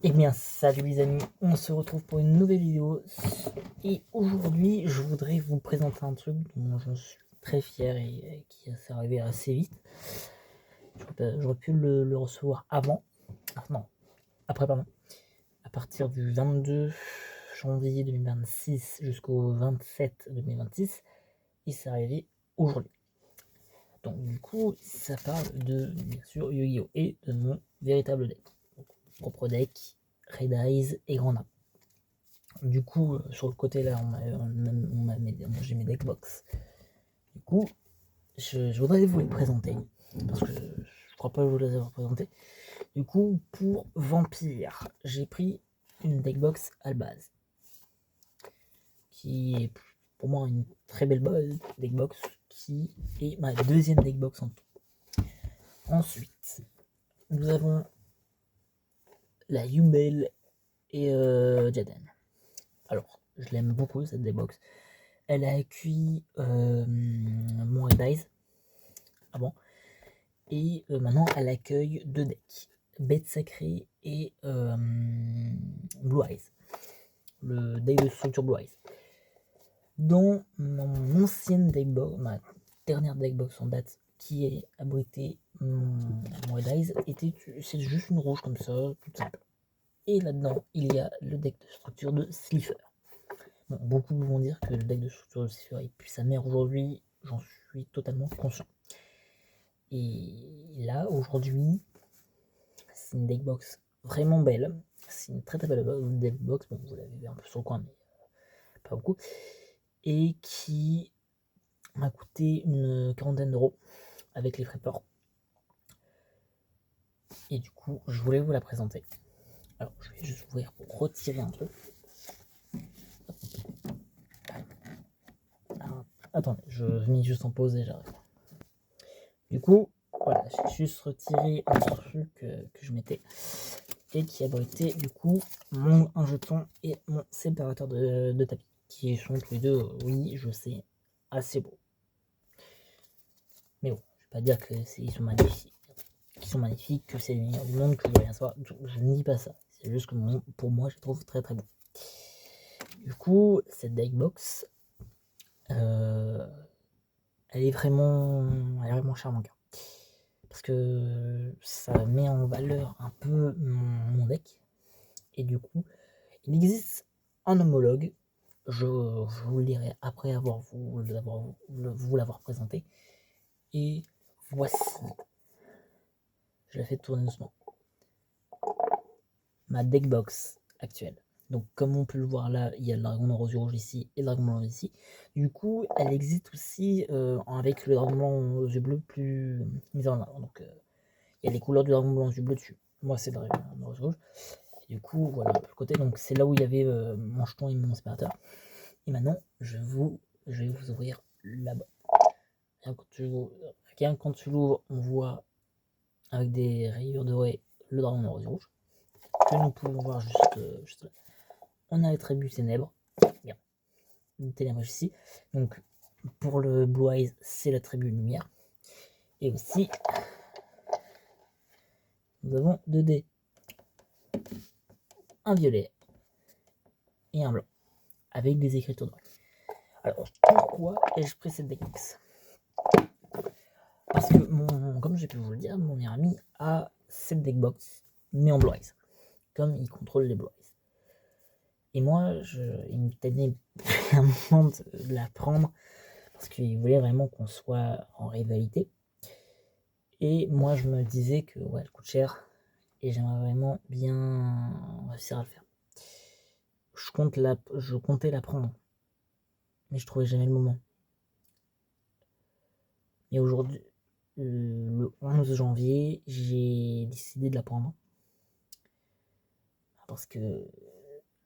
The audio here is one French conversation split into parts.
Eh bien salut les amis, on se retrouve pour une nouvelle vidéo et aujourd'hui je voudrais vous présenter un truc dont j'en suis très fier et qui s'est arrivé assez vite. J'aurais pu le recevoir avant, non, après pardon, à partir du 22 janvier 2026 jusqu'au 27 2026 et c'est arrivé aujourd'hui. Donc du coup ça parle de bien sûr Yu-Gi-Oh! Et de mon véritable deck, donc, propre deck, Red Eyes et Grand Nain. Du coup, sur le côté là, j'ai mes deckbox. Du coup, je voudrais vous les présenter parce que je crois pas vous les avoir présentés. Du coup, pour Vampire, j'ai pris une deckbox à la base qui est pour moi une très belle deckbox qui est ma deuxième deckbox en tout. Ensuite, nous avons la Yubel et Jaden. Alors, je l'aime beaucoup cette deckbox. Elle a accueilli mon Red Eyes avant. Et maintenant, elle accueille deux decks. Bête Sacrée et Blue Eyes. Le deck de structure Blue Eyes. Dans mon ancienne deckbox, ma dernière deckbox en date, qui est abritée mon Red Eyes, c'est juste une rouge comme ça, toute simple. Et là-dedans, il y a le deck de structure de Slifer. Bon, beaucoup vont dire que le deck de structure de Slifer est plus sa mère aujourd'hui, j'en suis totalement conscient. Et là, aujourd'hui, c'est une deckbox vraiment belle. C'est une très très belle deckbox. Bon, vous l'avez vu un peu sur le coin, mais pas beaucoup. Et qui m'a coûté une quarantaine d'euros avec les frais de port. Et du coup, je voulais vous la présenter. Alors, je vais juste ouvrir pour retirer un truc. Alors, attendez, je mets juste en pause et j'arrive. Du coup, voilà, j'ai juste retiré un truc que je mettais et qui abritait du coup un jeton et mon séparateur de tapis, qui sont tous les deux, oui, je sais, assez beaux. Mais bon, je vais pas dire que ils sont magnifiques, que c'est les meilleurs du monde, que je veux rien savoir. Je ne dis pas ça. C'est juste que pour moi, je les trouve très très beaux. Du coup, cette deckbox, elle est vraiment chère mon cœur. Parce que ça met en valeur un peu mon deck. Et du coup, il existe un homologue. Je vous le dirai après vous l'avoir présenté. Et voici, je la fais tourner doucement, ma deckbox actuelle. Donc comme on peut le voir là, il y a le dragon rose rouge ici et le dragon blanc ici. Du coup, elle existe aussi avec le dragon blanc aux yeux bleus plus mis en avant. Donc il y a les couleurs du dragon blanc aux yeux bleus dessus. Moi c'est le dragon rose rouge. Et du coup, voilà un peu le côté. Donc c'est là où il y avait mon jeton et mon séparateur. Et maintenant, je vais vous ouvrir là-bas. Rien quand tu l'ouvres, on voit avec des rayures dorées le dragon rose rouge. Que nous pouvons voir juste là. On a les tribus ténèbres. Bien. Une ténèbres ici. Donc pour le Blue Eyes, c'est la tribu lumière. Et aussi, nous avons 2 dés. Un violet et un blanc. Avec des écritures dorées. Alors pourquoi ai-je pris cette deckbox? Parce que comme j'ai pu vous le dire, mon meilleur ami a cette deckbox, mais en Blue Eyes. Comme il contrôle les Blue Eyes. Et moi, il me tenait vraiment de la prendre parce qu'il voulait vraiment qu'on soit en rivalité. Et moi, je me disais que ouais, elle coûte cher et j'aimerais vraiment bien réussir à le faire. Je comptais la prendre, mais je trouvais jamais le moment. Et aujourd'hui, le 11 janvier, j'ai décidé de la prendre. Parce que le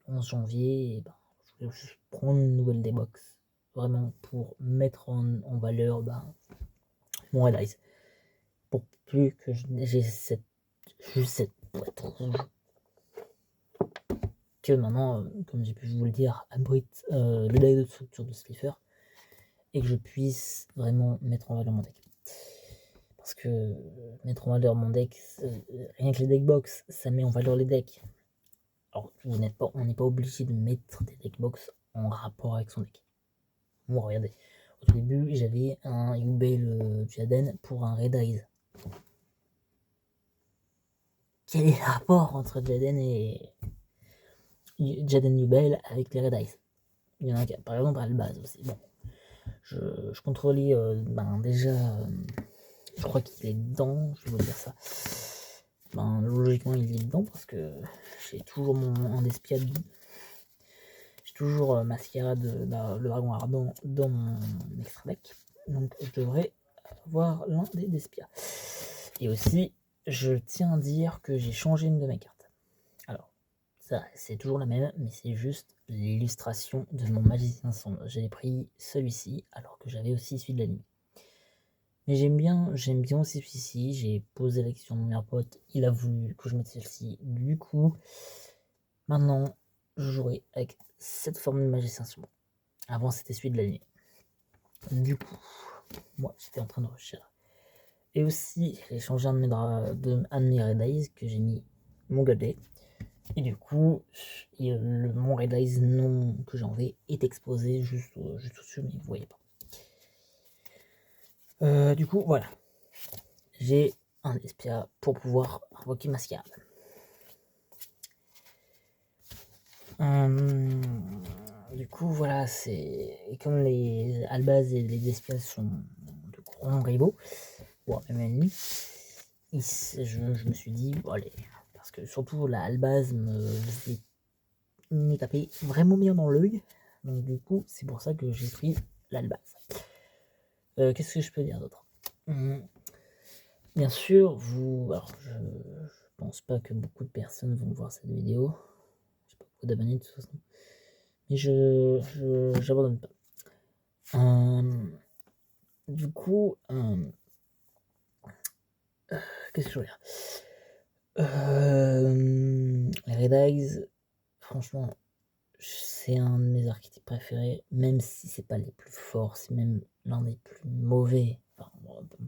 11 janvier, je voulais juste prendre une nouvelle deckbox. Vraiment pour mettre en valeur mon Red Eyes. Pour plus que j'ai juste cette boîte rouge. Que maintenant, comme j'ai pu vous le dire, abrite le deck de structure de Slifer. Et que je puisse vraiment mettre en valeur mon deck. Parce que mettre en valeur mon deck, rien que les deckbox, ça met en valeur les decks. Alors, on n'est pas obligé de mettre des deckbox en rapport avec son deck. Moi, regardez, au début, j'avais un Yubel Jaden pour un Red Eyes. Quel est le rapport entre Jaden et Jaden Yubel avec les Red Eyes? Il y en a par exemple à la base aussi. Bon, je contrôlais déjà, je crois qu'il est dedans, je vais vous dire ça. Logiquement, il est dedans parce que j'ai toujours un d'espiade. J'ai toujours Mascarade, le dragon ardent dans mon extra deck. Donc je devrais avoir l'un des Despia. Et aussi, je tiens à dire que j'ai changé une de mes cartes. Alors, ça, c'est toujours la même, mais c'est juste l'illustration de mon magicien sombre. J'ai pris celui-ci, alors que j'avais aussi celui de la nuit. Mais j'aime bien aussi celui-ci. J'ai posé la question à mon meilleur pote, il a voulu que je mette celle-ci. Du coup, maintenant, je jouerai avec cette forme de magicien sombre. Avant, c'était celui de la nuit. Du coup, moi, j'étais en train de rechercher. Et aussi, j'ai changé un de mes Red Eyes que j'ai mis mon godet. Et du coup, mon Red Eyes non que j'ai enlevé est exposé juste au-dessus, mais vous voyez pas. Du coup, voilà. J'ai un Espia pour pouvoir invoquer Mascarade. Du coup, voilà, c'est comme les Albaz et les Espias sont de grands rivaux, bon, même ennemis, je me suis dit, bon, allez, parce que surtout la Albaz me tapait vraiment bien dans l'œil, donc du coup, c'est pour ça que j'ai pris l'Albaz. Qu'est-ce que je peux dire d'autre? Bien sûr, alors je pense pas que beaucoup de personnes vont voir cette vidéo, je sais pas beaucoup d'abonnés de toute façon, mais j'abandonne pas. Du coup, qu'est-ce que je veux dire? Les Red Eyes, franchement, c'est un de mes archétypes préférés, même si c'est pas les plus forts, c'est même l'un des plus mauvais. Enfin,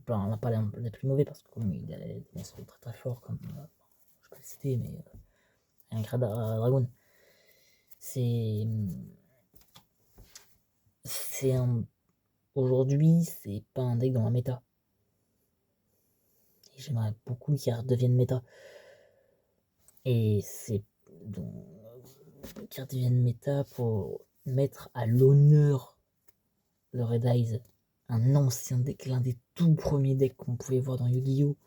on n'a pas les plus mauvais parce que comme il a des monstres très très forts, comme je peux le citer, mais un Dragon. C'est un. Aujourd'hui, c'est pas un deck dans la méta. Et j'aimerais beaucoup qu'il redevienne méta. Et c'est donc qu'il redevienne méta pour mettre à l'honneur le Red Eyes, un ancien deck, l'un des tout premiers decks qu'on pouvait voir dans Yu-Gi-Oh!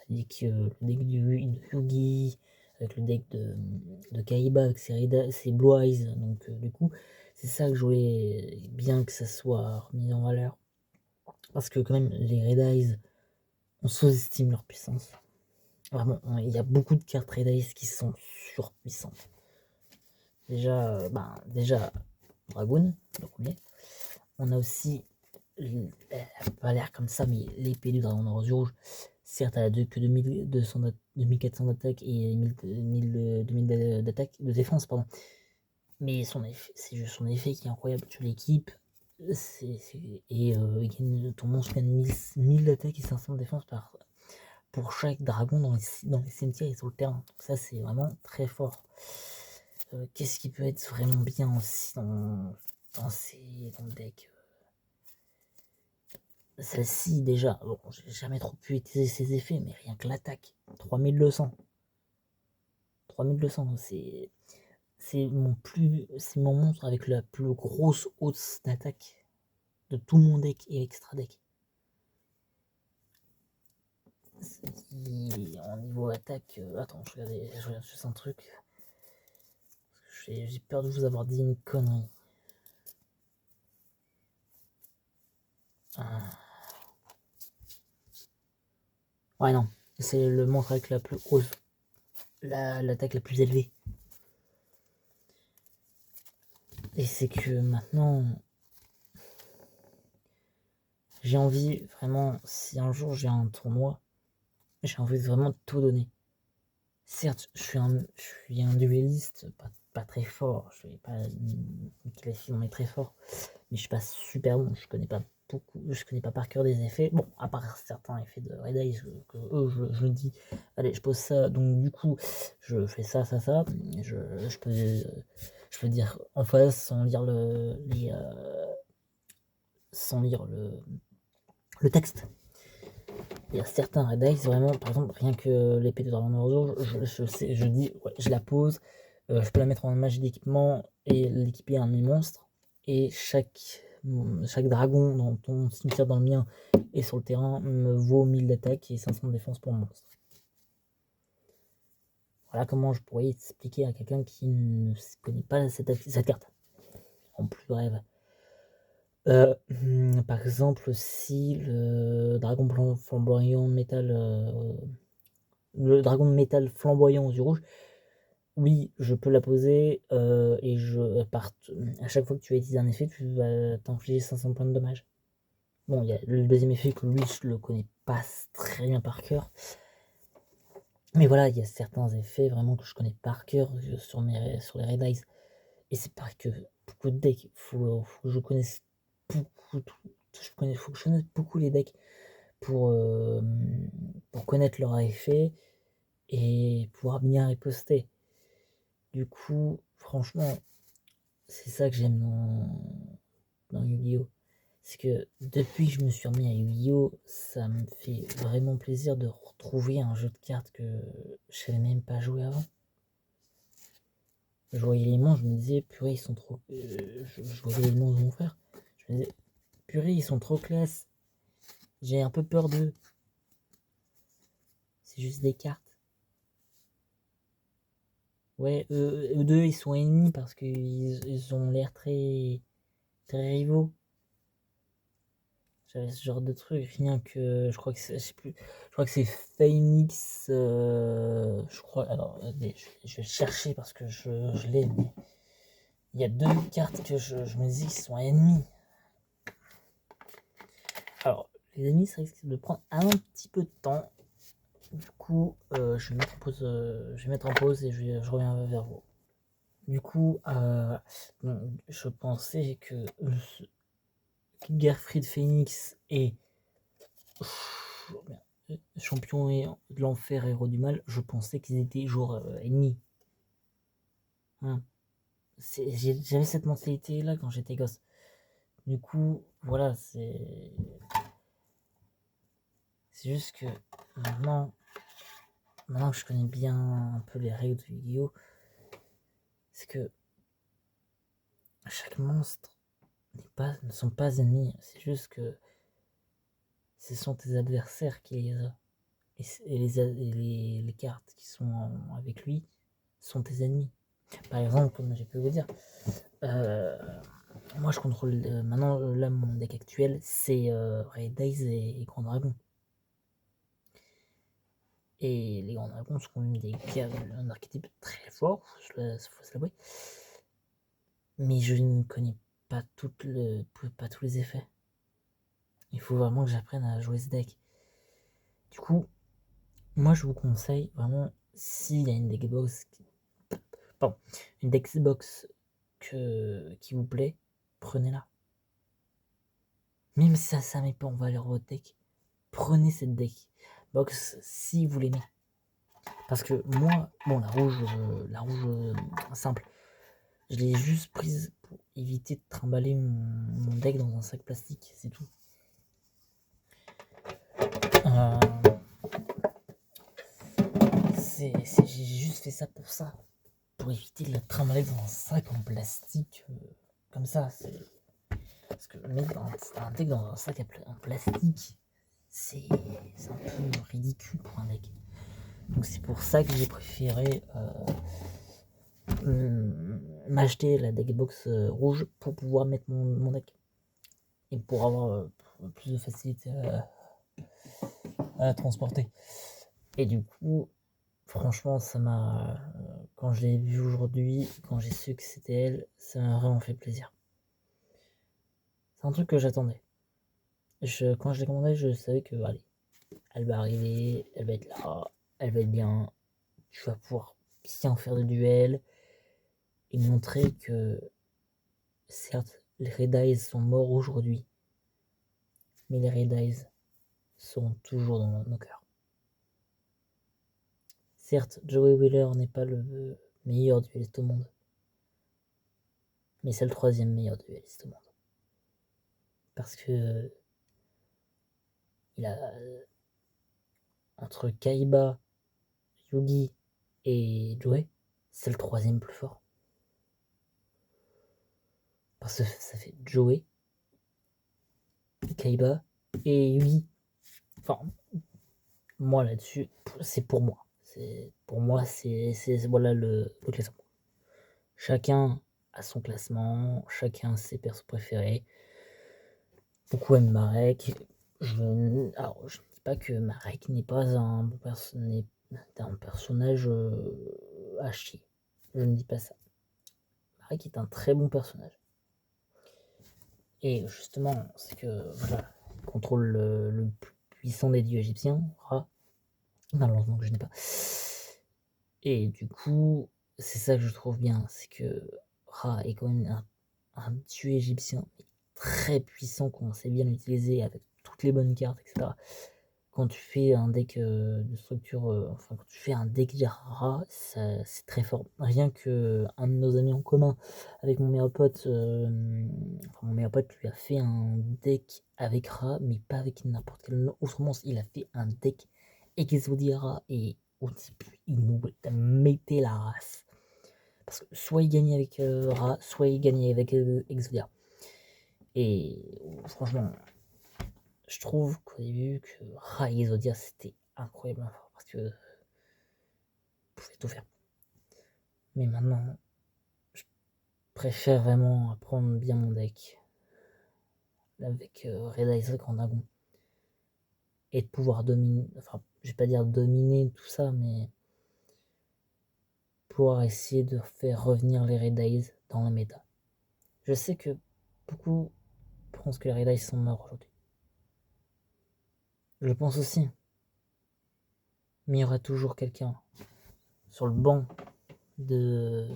Avec le deck de Yugi, avec le deck de Kaiba, avec ses Blue Eyes. Donc, du coup, c'est ça que je voulais bien que ça soit remis en valeur. Parce que, quand même, les Red Eyes, on sous-estime leur puissance. Vraiment, il y a beaucoup de cartes Red Eyes qui sont surpuissantes. Déjà, Dragoon, le premier. On a aussi, elle n'a pas l'air comme ça, mais l'épée du dragon de rose rouge. Certes, elle a que 2400 d'attaque et 2000 d'attaque, de défense, pardon. Mais son effet, c'est juste son effet qui est incroyable. Tu l'équipes, ton monstre gagne 1000 d'attaque et 500 de défense pour chaque dragon dans les cimetières et sur le terrain. Donc ça, c'est vraiment très fort. Qu'est-ce qui peut être vraiment bien aussi dans le deck? Celle-ci, déjà, bon, j'ai jamais trop pu utiliser ses effets, mais rien que l'attaque, 3200. 3200, c'est mon monstre avec la plus grosse hausse d'attaque de tout mon deck et extra deck. En niveau attaque, attends, je regarde juste un truc. J'ai peur de vous avoir dit une connerie. Ouais, non, c'est le monstre avec la plus haute, l'attaque la plus élevée. Et c'est que maintenant, j'ai envie vraiment, si un jour j'ai un tournoi, j'ai envie de vraiment tout donner. Certes, je suis un duelliste pas très fort, je suis pas une qualification mais très fort, mais je suis pas super bon, je connais pas je connais pas par cœur des effets. Bon, à part certains effets de Red Eyes, que eux, je me dis, allez, je pose ça, donc du coup, je fais ça, je peux dire en face sans lire sans lire le texte. Il y a certains Red Eyes, vraiment, par exemple, rien que l'épée de Dragon Noir, je dis, ouais, je la pose, je peux la mettre en magie d'équipement et l'équiper à un monstre, et chaque dragon dans ton cimetière, dans le mien et sur le terrain, me vaut 1000 d'attaque et 500 de défense pour le monstre. Voilà comment je pourrais expliquer à quelqu'un qui ne connaît pas cette carte, en plus bref. Par exemple, si le dragon blanc flamboyant de métal, le dragon de métal flamboyant aux yeux rouges, oui, je peux la poser, et à chaque fois que tu vas utiliser un effet, tu vas t'infliger 500 points de dommage. Bon, il y a le deuxième effet que lui, je le connais pas très bien par cœur. Mais voilà, il y a certains effets vraiment que je connais par cœur sur les Red Eyes. Et c'est pareil que beaucoup de decks. Faut que je connaisse beaucoup, faut que je connaisse beaucoup les decks pour connaître leurs effets et pouvoir bien riposter. Du coup, franchement, c'est ça que j'aime dans Yu-Gi-Oh! C'est que depuis que je me suis remis à Yu-Gi-Oh! Ça me fait vraiment plaisir de retrouver un jeu de cartes que je savais même pas jouer avant. Je voyais les monstres, je me disais, purée, ils sont trop. Je voyais les monstres de mon frère, je me disais, purée, ils sont trop classe. J'ai un peu peur d'eux. C'est juste des cartes. Ouais, eux deux, ils sont ennemis parce qu'ils ont l'air très, très rivaux. J'avais ce genre de truc, rien que je crois que c'est, je sais plus, je crois que c'est Phoenix, je crois. Alors, je vais le chercher parce que je l'ai. Mais il y a deux cartes que je me dis qui sont ennemis. Alors, les ennemis, ça risque de prendre un petit peu de temps. Du coup, je vais mettre en pause et je reviens vers vous. Du coup, je pensais que Gerfried Phoenix et champion de l'enfer, héros du mal, je pensais qu'ils étaient genre ennemis. Hein. J'avais cette mentalité là quand j'étais gosse. Du coup, voilà, c'est juste que maintenant que je connais bien un peu les règles de Yu-Gi-Oh, c'est que chaque monstre ne sont pas ennemis. C'est juste que ce sont tes adversaires qui les ont. Et les cartes qui sont avec lui sont tes ennemis. Par exemple, comme j'ai pu vous dire, moi je contrôle maintenant là mon deck actuel c'est Red Eyes et Grand Dragon. Et les Grands Dragons sont quand même un archétype très fort, faut se l'avouer. Mais je ne connais pas tous les effets. Il faut vraiment que j'apprenne à jouer ce deck. Du coup, moi je vous conseille vraiment, s'il y a une deckbox qui vous plaît, prenez-la. Même si ça met pas en valeur votre deck, prenez cette deckbox si vous l'aimez. Parce que moi, bon, la rouge simple, je l'ai juste prise pour éviter de trimballer mon deck dans un sac plastique, c'est tout. J'ai juste fait ça, pour éviter de la trimballer dans un sac en plastique, comme ça. Parce que mettre un deck dans un sac en plastique, c'est un peu ridicule pour un deck. Donc c'est pour ça que j'ai préféré m'acheter la deckbox rouge pour pouvoir mettre mon deck. Et pour avoir plus de facilité à la transporter. Et du coup, franchement, ça m'a. Quand je l'ai vu aujourd'hui, quand j'ai su que c'était elle, ça m'a vraiment fait plaisir. C'est un truc que j'attendais. Quand je l'ai commandé, je savais que, allez, elle va arriver, elle va être là, elle va être bien. Tu vas pouvoir bien faire de duel et montrer que, certes, les Red Eyes sont morts aujourd'hui, mais les Red Eyes seront toujours dans nos cœurs. Certes, Joey Wheeler n'est pas le meilleur duelliste au monde, mais c'est le 3e meilleur duelliste au monde. Parce que il a entre Kaiba, Yugi et Joey, c'est le 3e plus fort. Parce que ça fait Joey, Kaiba et Yugi. Enfin, moi là-dessus, c'est pour moi. Voilà le classement. Chacun a son classement, chacun ses persos préférés. Beaucoup aiment Marek. Je ne dis pas que Marek n'est pas un personnage à chier. Je ne dis pas ça. Marek est un très bon personnage. Et justement, c'est que voilà, il contrôle le plus puissant des dieux égyptiens, Ra. Malheureusement que je n'ai pas. Et du coup, c'est ça que je trouve bien, c'est que Ra est quand même un dieu égyptien très puissant, qu'on sait bien l'utiliser avec toutes les bonnes cartes, etc. Quand tu fais un deck de structure, quand tu fais un deck Ra, c'est très fort. Rien que un de nos amis en commun, avec mon meilleur pote, mon meilleur pote lui a fait un deck avec Ra, mais pas avec n'importe quel autre monstre. Il a fait un deck Exodia Ra, et au début, il nous mettait la race. Parce que soit il gagnait avec Ra, soit il gagnait avec Exodia. Et franchement, je trouve qu'au début, que Ra et Exodia, c'était incroyablement fort. Parce que vous pouvez tout faire. Mais maintenant, je préfère vraiment apprendre bien mon deck avec Red Eyes Grand Dragon. Et de pouvoir dominer, enfin, je vais pas dire dominer tout ça, mais pouvoir essayer de faire revenir les Red Eyes dans la méta. Je sais que beaucoup pensent que les Red Eyes sont morts aujourd'hui. Je pense aussi. Mais il y aura toujours quelqu'un sur le banc de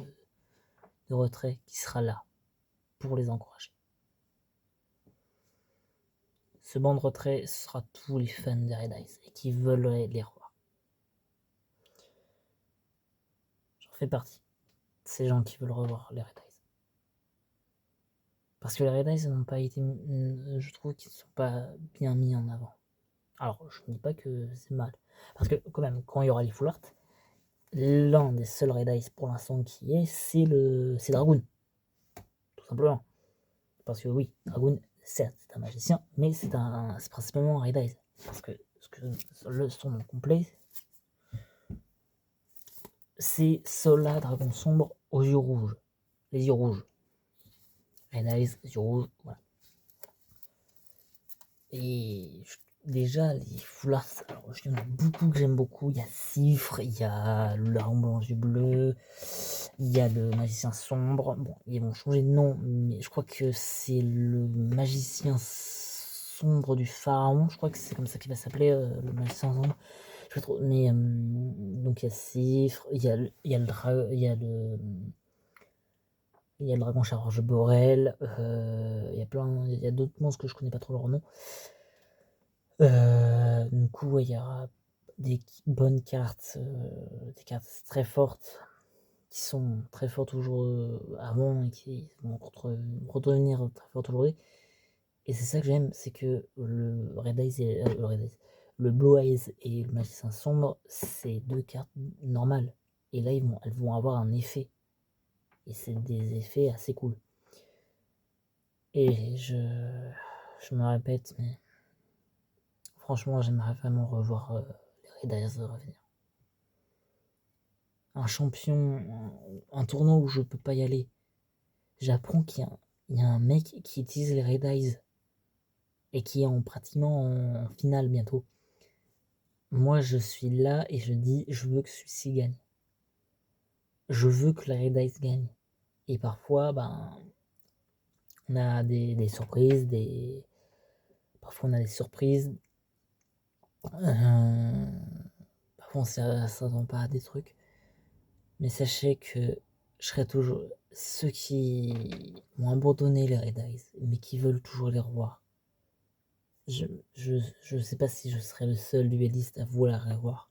retrait qui sera là pour les encourager. Ce banc de retrait sera tous les fans des Red Eyes et qui veulent les revoir. J'en fais partie de ces gens qui veulent revoir les Red Eyes. Parce que les Red Eyes n'ont pas été, je trouve qu'ils ne sont pas bien mis en avant. Alors, je ne dis pas que c'est mal. Parce que quand même, quand il y aura les Full Art, l'un des seuls Red Eyes pour l'instant qui est, c'est Dragoon. Tout simplement. Parce que oui, Dragoon, certes, c'est un magicien, mais c'est principalement un Red Eyes. Parce que son nom complet, c'est Sola, dragon sombre aux yeux rouges. Les yeux rouges. Red Eyes, yeux rouges, voilà. Et déjà, les Full Art, alors il y en a beaucoup que j'aime beaucoup. Il y a Cifre, il y a le Larron blanc yeux bleus, il y a le magicien sombre. Bon, ils vont changer de nom, mais je crois que c'est le magicien sombre du pharaon. Je crois que c'est comme ça qu'il va s'appeler, le magicien sombre. Je sais trop, mais donc il y a Cifre, il y a le dragon charge Borel, il y a d'autres monstres que je connais pas trop leur nom. Du coup, il y aura des bonnes cartes, des cartes très fortes, qui sont très fortes toujours avant et qui vont redevenir très fortes aujourd'hui. Et c'est ça que j'aime, c'est que le Red Eyes le Blue Eyes et le Magicien Sombre, c'est deux cartes normales. Et là, elles vont avoir un effet. Et c'est des effets assez cool. Et je me répète, mais franchement, j'aimerais vraiment revoir les Red Eyes revenir. Un champion, un tournoi où je peux pas y aller. J'apprends qu'il y a un mec qui utilise les Red Eyes et qui est pratiquement en finale bientôt. Moi, je suis là et je dis, je veux que celui-ci gagne. Je veux que les Red Eyes gagne. Et parfois, on a des surprises, parfois on a des surprises. Parfois on s'attend pas à des trucs. Mais sachez que je serai toujours ceux qui ont abandonné les Red Eyes, mais qui veulent toujours les revoir. Je sais pas si je serai le seul dueliste à vouloir avoir,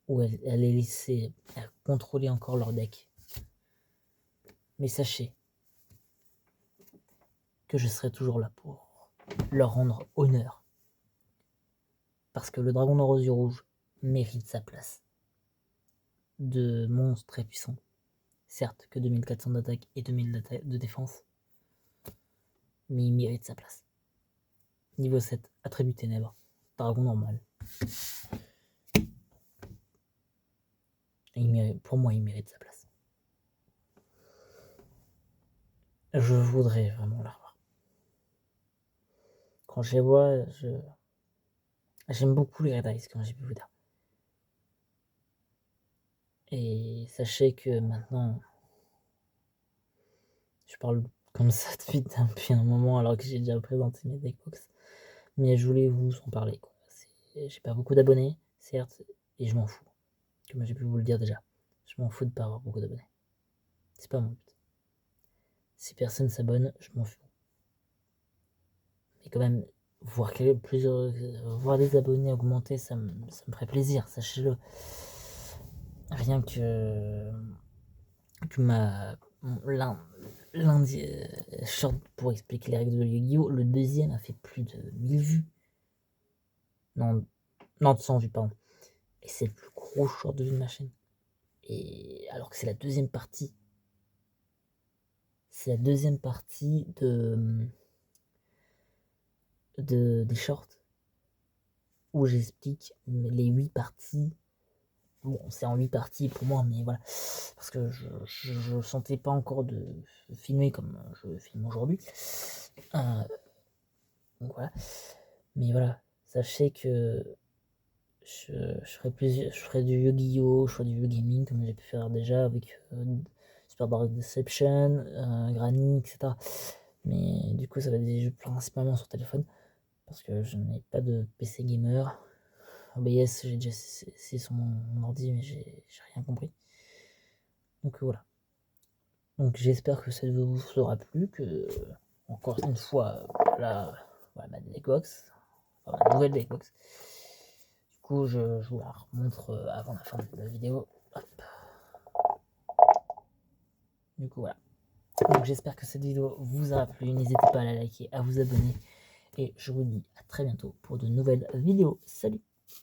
ou à les laisser à contrôler encore leur deck. Mais sachez que je serai toujours là pour leur rendre honneur. Parce que le dragon noir aux yeux rouges mérite sa place de monstre très puissant. Certes que 2400 d'attaque et 2000 de défense, mais il mérite sa place. Niveau 7, attribut ténèbres, dragon normal. Pour moi, il mérite sa place. Je voudrais vraiment la revoir. Quand je les vois, j'aime beaucoup les Red Eyes, comme j'ai pu vous dire. Et sachez que maintenant, je parle comme ça depuis un moment, alors que j'ai déjà présenté mes deckbox. Mais je voulais vous en parler, quoi. J'ai pas beaucoup d'abonnés, certes, et je m'en fous. Comme j'ai pu vous le dire déjà. Je m'en fous de pas avoir beaucoup d'abonnés. C'est pas mon but. Si personne s'abonne, je m'en fous. Mais quand même, voir des abonnés augmenter, ça me ferait plaisir, sachez-le. Rien que lundi short pour expliquer les règles de Yu-Gi-Oh! Le deuxième a fait plus de 1000 vues. Non, de 100 vues, pardon. Et c'est le plus gros short de vue de ma chaîne. Et alors que c'est la deuxième partie. C'est la deuxième partie des shorts où j'explique les 8 parties. Bon, c'est en 8 parties pour moi, mais voilà. Parce que je sentais pas encore de filmer comme je filme aujourd'hui. Donc voilà. Mais voilà, sachez que je ferai du Yu-Gi-Oh!, je ferai du Yu-Gaming comme j'ai pu faire déjà avec Super Dark Deception, Granny, etc. Mais du coup, ça va être des jeux principalement sur téléphone parce que je n'ai pas de PC gamer. OBS, j'ai déjà essayé sur mon ordi, mais j'ai rien compris. Donc voilà. Donc j'espère que cette vidéo vous aura plu, que encore une fois, voilà ma deckbox, enfin, ma nouvelle deckbox. Du coup, je vous la remontre avant la fin de la vidéo. Hop. Du coup, voilà. Donc j'espère que cette vidéo vous aura plu. N'hésitez pas à la liker, à vous abonner. Et je vous dis à très bientôt pour de nouvelles vidéos. Salut!